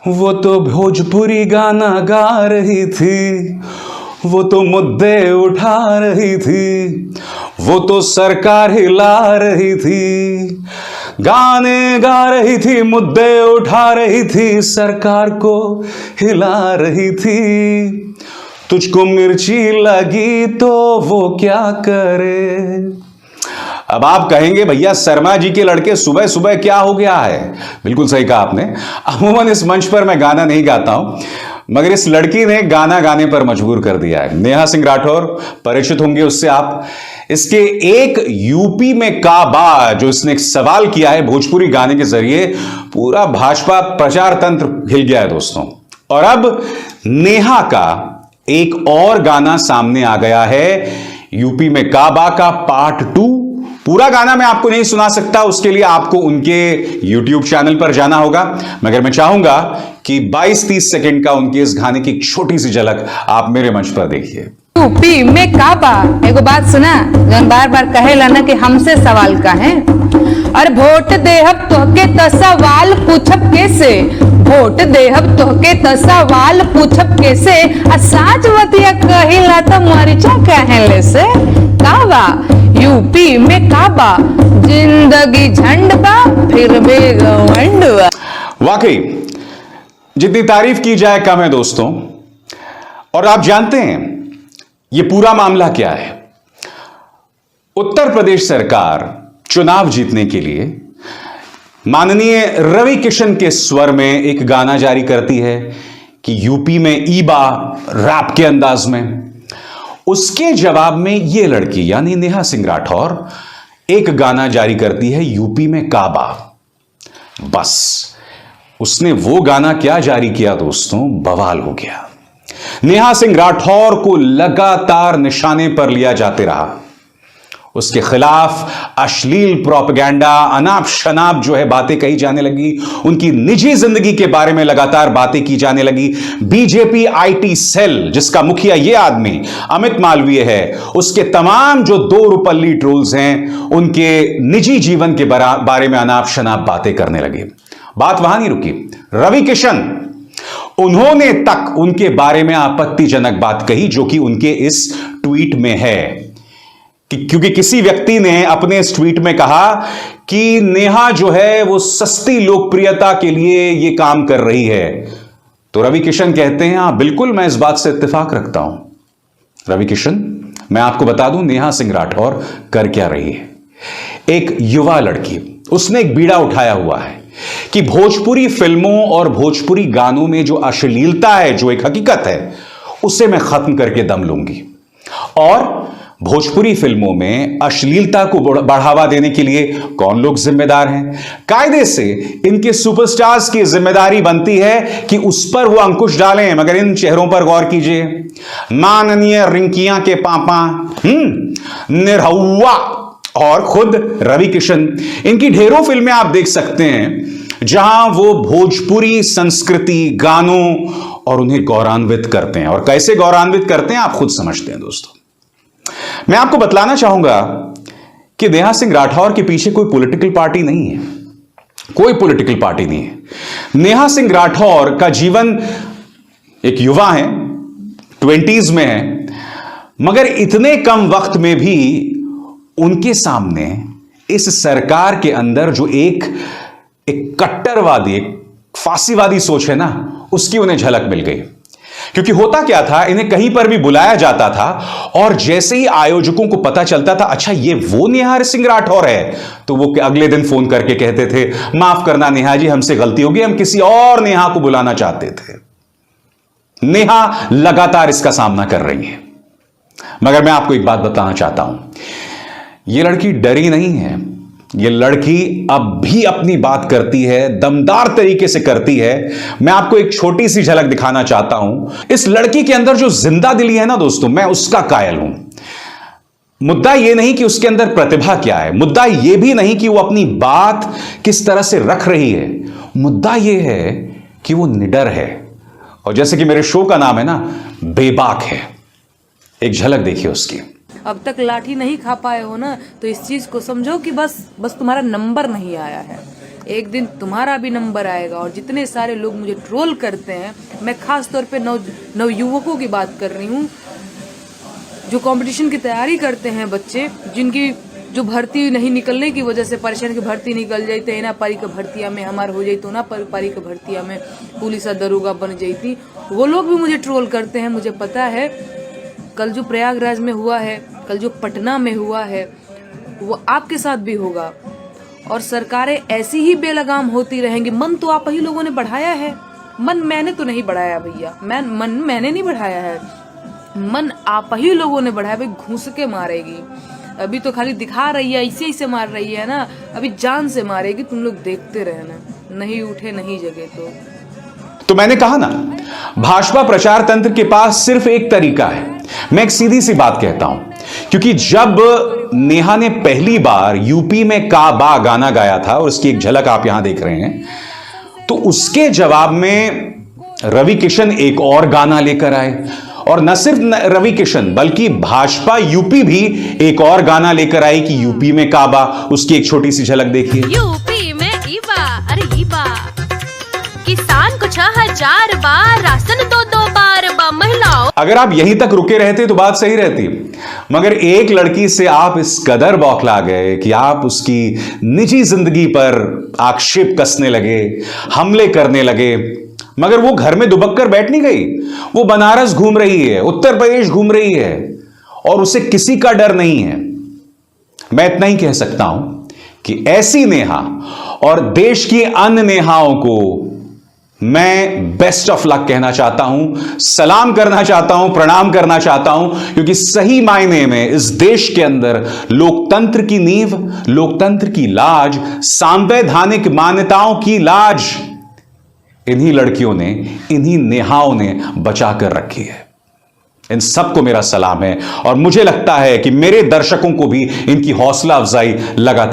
वो तो भोजपुरी गाना गा रही थी, वो तो मुद्दे उठा रही थी, वो तो सरकार हिला रही थी, गाने गा रही थी, मुद्दे उठा रही थी, सरकार को हिला रही थी। तुझको मिर्ची लगी तो वो क्या करे। अब आप कहेंगे भैया शर्मा जी के लड़के सुबह सुबह क्या हो गया है। बिल्कुल सही कहा आपने। अमूमन इस मंच पर मैं गाना नहीं गाता हूं, मगर इस लड़की ने गाना गाने पर मजबूर कर दिया है। नेहा सिंह राठौर, परिचित होंगे उससे आप। इसके एक यूपी में काबा जो इसने एक सवाल किया है भोजपुरी गाने के जरिए, पूरा भाजपा प्रचार तंत्र हिल गया है दोस्तों। और अब नेहा का एक और गाना सामने आ गया है, यूपी में काबा का पार्ट 2। पूरा गाना मैं आपको नहीं सुना सकता, उसके लिए आपको उनके YouTube चैनल पर जाना होगा, मगर मैं चाहूंगा कि 22-30 सेकंड का उनके इस गाने की एक छोटी सी झलक आप मेरे मंच पर देखिए। यूपी में काबा, एगो बात सुना, जौन बार बार कहेला ना कि हमसे सवाल का है। और वोट देहब तोहके त सवाल पूछब कैसे, वोट देहब तोहके त सवाल पूछब कैसे, आ साच बतिया कहिला त मरिचा कहेले से। काबा यूपी में काबा, जिंदगी झंड बा फिर भी घमंड बा। वाकई जितनी तारीफ की जाए कम है दोस्तों। और आप जानते हैं ये पूरा मामला क्या है। उत्तर प्रदेश सरकार चुनाव जीतने के लिए माननीय रवि किशन के स्वर में एक गाना जारी करती है कि यूपी में ईबा, रैप के अंदाज में। उसके जवाब में ये लड़की यानी नेहा सिंह राठौर एक गाना जारी करती है यूपी में काबा। बस उसने वो गाना क्या जारी किया दोस्तों, बवाल हो गया। नेहा सिंह राठौर को लगातार निशाने पर लिया जाते रहा। उसके खिलाफ अश्लील प्रोपेगेंडा, अनाप शनाप जो है बातें कही जाने लगी। उनकी निजी जिंदगी के बारे में लगातार बातें की जाने लगी। बीजेपी आईटी सेल, जिसका मुखिया ये आदमी अमित मालवीय है, उसके तमाम जो दो रुपल्ली ट्रोल्स हैं, उनके निजी जीवन के बारे में अनाप शनाप बातें करने लगे। बात वहां नहीं रुकी। रवि किशन, उन्होंने तक उनके बारे में आपत्तिजनक बात कही, जो कि उनके इस ट्वीट में है। क्योंकि किसी व्यक्ति ने अपने इस ट्वीट में कहा कि नेहा जो है वो सस्ती लोकप्रियता के लिए ये काम कर रही है। तो रवि किशन कहते हैं, हां बिल्कुल मैं इस बात से इत्तेफाक रखता हूं। रवि किशन, मैं आपको बता दूं नेहा सिंह राठौर कर क्या रही है। एक युवा लड़की, उसने एक बीड़ा उठाया हुआ है कि भोजपुरी फिल्मों और भोजपुरी गानों में जो अश्लीलता है, जो एक हकीकत है, उसे मैं खत्म करके दम लूंगी। और भोजपुरी फिल्मों में अश्लीलता को बढ़ावा देने के लिए कौन लोग जिम्मेदार हैं? कायदे से इनके सुपरस्टार्स की जिम्मेदारी बनती है कि उस पर वो अंकुश डालें। मगर इन चेहरों पर गौर कीजिए, माननीय रिंकियां के पापा, निरहुआ और खुद रवि किशन, इनकी ढेरों फिल्में आप देख सकते हैं जहां वो भोजपुरी संस्कृति, गानों और उन्हें गौरवान्वित करते हैं। और कैसे गौरवान्वित करते हैं आप खुद समझते हैं दोस्तों। मैं आपको बतलाना चाहूंगा कि नेहा सिंह राठौर के पीछे कोई पॉलिटिकल पार्टी नहीं है, कोई पॉलिटिकल पार्टी नहीं है। नेहा सिंह राठौर का जीवन, एक युवा है, 20s में है, मगर इतने कम वक्त में भी उनके सामने इस सरकार के अंदर जो एक कट्टरवादी, एक फांसीवादी सोच है ना, उसकी उन्हें झलक मिल गई। क्योंकि होता क्या था, इन्हें कहीं पर भी बुलाया जाता था और जैसे ही आयोजकों को पता चलता था अच्छा ये वो नेहा सिंह राठौर है, तो वो अगले दिन फोन करके कहते थे, माफ करना नेहा जी, हमसे गलती हो गई, हम किसी और नेहा को बुलाना चाहते थे। नेहा लगातार इसका सामना कर रही है। मगर मैं आपको एक बात बताना चाहता हूं, यह लड़की डरी नहीं है। ये लड़की अब भी अपनी बात करती है, दमदार तरीके से करती है। मैं आपको एक छोटी सी झलक दिखाना चाहता हूं। इस लड़की के अंदर जो जिंदा दिली है ना दोस्तों, मैं उसका कायल हूं। मुद्दा यह नहीं कि उसके अंदर प्रतिभा क्या है, मुद्दा यह भी नहीं कि वो अपनी बात किस तरह से रख रही है, मुद्दा यह है कि वो निडर है। और जैसे कि मेरे शो का नाम है ना, बेबाक है। एक झलक देखिए उसकी। अब तक लाठी नहीं खा पाए हो ना, तो इस चीज को समझो कि बस तुम्हारा नंबर नहीं आया है। एक दिन तुम्हारा भी नंबर आएगा। और जितने सारे लोग मुझे ट्रोल करते हैं, मैं खास तौर पे नव युवकों की बात कर रही हूँ, जो कंपटीशन की तैयारी करते हैं बच्चे, जिनकी जो भर्ती नहीं निकलने की वजह से परेशान, की भर्ती निकल जाती है ना, पारी के भर्तिया में हमार हो जाती, ना पारी के भर्तिया में पुलिस दरोगा बन जाती, वो लोग भी मुझे ट्रोल करते हैं। मुझे पता है कल जो प्रयागराज में हुआ है, कल जो पटना में हुआ है, वो आपके साथ भी होगा। और सरकारें ऐसी ही बेलगाम होती रहेंगी। मन तो आप ही लोगों ने बढ़ाया है, मन मैंने तो नहीं बढ़ाया भैया, मन मैंने नहीं बढ़ाया है, मन आप ही लोगों ने बढ़ाया। भाई घूस के मारेगी, अभी तो खाली दिखा रही है, ऐसे ऐसे मार रही है ना, अभी जान से मारेगी। तुम लोग देखते रहना, नहीं उठे नहीं जगे तो मैंने कहा ना, भाजपा प्रचार तंत्र के पास सिर्फ एक तरीका है। मैं एक सीधी सी बात कहता हूं, क्योंकि जब नेहा ने पहली बार यूपी में काबा गाना गाया था, और उसकी एक झलक आप यहां देख रहे हैं, तो उसके जवाब में रवि किशन एक और गाना लेकर आए। और न सिर्फ रवि किशन बल्कि भाजपा यूपी भी एक और गाना लेकर आई कि यूपी में काबा। उसकी एक छोटी सी झलक देखिए। यूपी में ईबा, अरे ईबा, किसान को 6000 बार राशन 2 बार बा, महिलाओं। अगर आप यहीं तक रुके रहते तो बात सही रहती, मगर एक लड़की से आप इस कदर बौखला गए कि आप उसकी निजी जिंदगी पर आक्षेप कसने लगे, हमले करने लगे। मगर वो घर में दुबक कर बैठ नहीं गई, वो बनारस घूम रही है, उत्तर प्रदेश घूम रही है, और उसे किसी का डर नहीं है। मैं इतना ही कह सकता हूं कि ऐसी नेहा और देश की अन्य नेहाओं को मैं बेस्ट ऑफ लक कहना चाहता हूं, सलाम करना चाहता हूं, प्रणाम करना चाहता हूं, क्योंकि सही मायने में इस देश के अंदर लोकतंत्र की नींव, लोकतंत्र की लाज, संवैधानिक मान्यताओं की लाज इन्हीं लड़कियों ने, इन्हीं नेहाओं ने बचा कर रखी है। इन सबको मेरा सलाम है, और मुझे लगता है कि मेरे दर्शकों को भी इनकी हौसला अफजाई लगातार